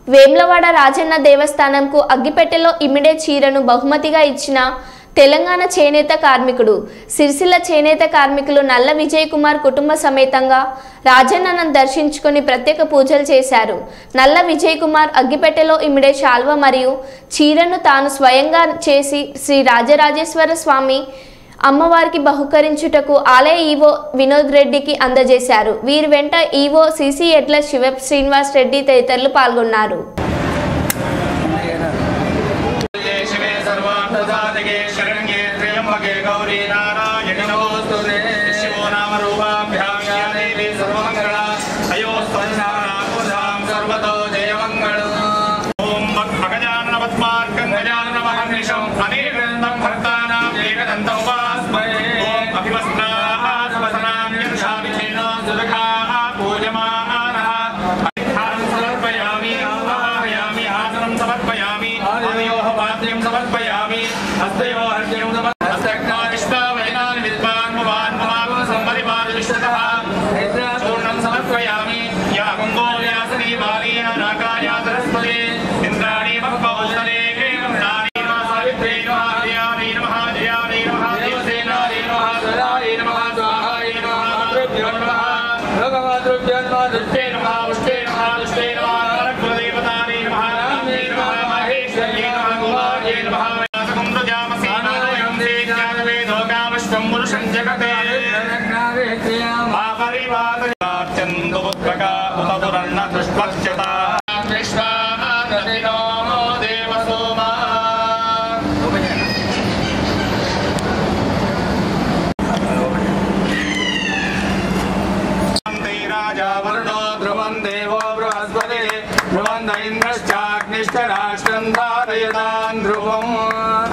వేములవాడ రాజన్న దేవస్థానంకు అగ్గిపెట్టెలో ఇమిడే చీరను బహుమతిగా ఇచ్చిన తెలంగాణ చేనేత కార్మికుడు సిరిసిల్ల చేనేత కార్మికులు నల్ల విజయ్ కుమార్ కుటుంబ సమేతంగా రాజన్నను దర్శించుకొని ప్రత్యేక పూజలు చేశారు. నల్ల విజయ్ కుమార్ అగ్గిపెట్టెలో ఇమిడే శాల్వ మరియు చీరను తాను స్వయంగా చేసి శ్రీ రాజరాజేశ్వర స్వామి అమ్మవారికి బహుకరించుటకు ఆలయ ఈవో వినోద్ రెడ్డికి అందజేశారు. వీరి వెంట ఈవో సిసి ఎడ్ల శివ శ్రీనివాస్ రెడ్డి తదితరులు పాల్గొన్నారు.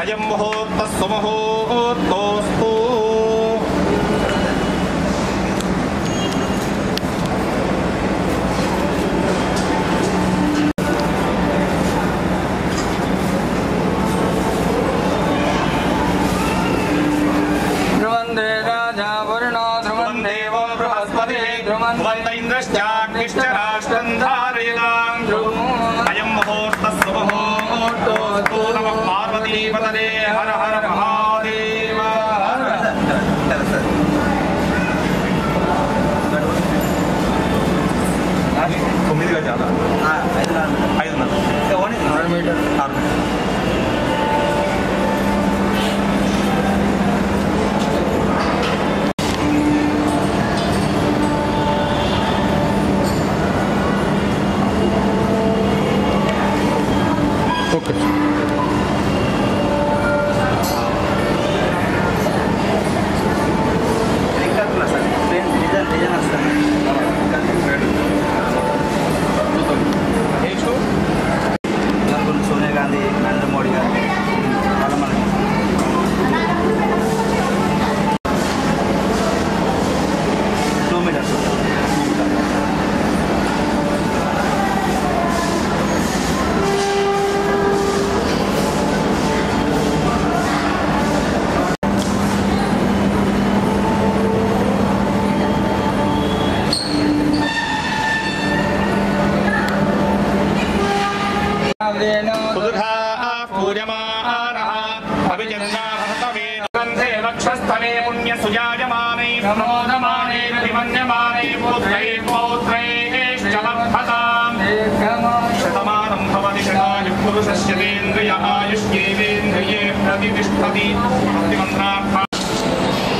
अयं मुहूर्तः सुमुहूर्तोऽस्तु। ध्रुवन्दे राजा वरुणो ध्रुवं देवो बृहस्पतिः ध्रुवन्त इन्द्रश्चाग्निश्च राष्ट्रं धारयतां ध्रुवम् अयं मुहूर्तः सुमुहूर्तोऽस्तु। नमः पार्वतीपतये हर हर महादेव। తొమ్మిదిగా చాలా 5 మీటర్ 6 మీటర్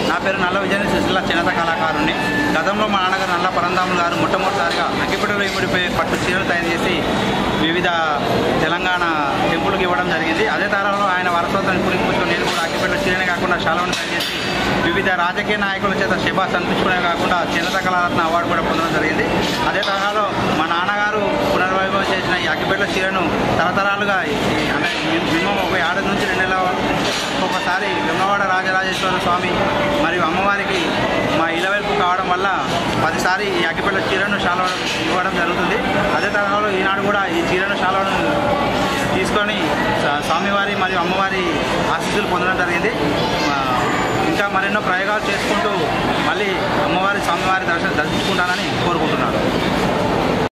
నా పేరు నల్ల విజయ సిరిసిల్ల చేనేత కళాకారుణ్ణి. గతంలో మా నాన్నగారు నల్ల పరంధాములు గారు మొట్టమొదటిసారిగా అగ్గిపెట్టెలో ఇమిడిపోయి పట్టు చీరలు తయారు చేసి వివిధ తెలంగాణ టెంపుల్కి ఇవ్వడం జరిగింది. అదే తరహాలో ఆయన వారసత్వాన్ని పురిపుచ్చుకొని నేను కూడా అగ్గిపెట్టెలో చీరనే కాకుండా శాలువాను తయారు చేసి వివిధ రాజకీయ నాయకుల చేత శభాస్ అనిపించుకునే కాకుండా చేనేత కళారత్న అవార్డు కూడా పొందడం జరిగింది. అదే తరహాలో మా నాన్నగారు పునర్వైభవం చేసిన ఈ అగ్గిపెట్టెల చీరను తరతరాలుగా అంటే మినిమం ఒక 7 నుంచి 2 నెలల ఒకసారి వేములవాడ రాజరాజేశ్వర స్వామి మరియు అమ్మవారికి మా ఇలవెల్పు కావడం వల్ల 10 సారి ఈ అగ్గిపెట్టెల చీరను శాలువాను ఇవ్వడం జరుగుతుంది. అదే తరహాలో ఈనాడు కూడా ఈ చీరను శాలువాను తీసుకొని స్వామివారి మరియు అమ్మవారి ఆశీస్సులు పొందడం జరిగింది. ఇంకా మరెన్నో ప్రయోగాలు చేసుకుంటూ మళ్ళీ అమ్మవారి స్వామివారి దర్శించుకుంటానని కోరుకుంటున్నాను.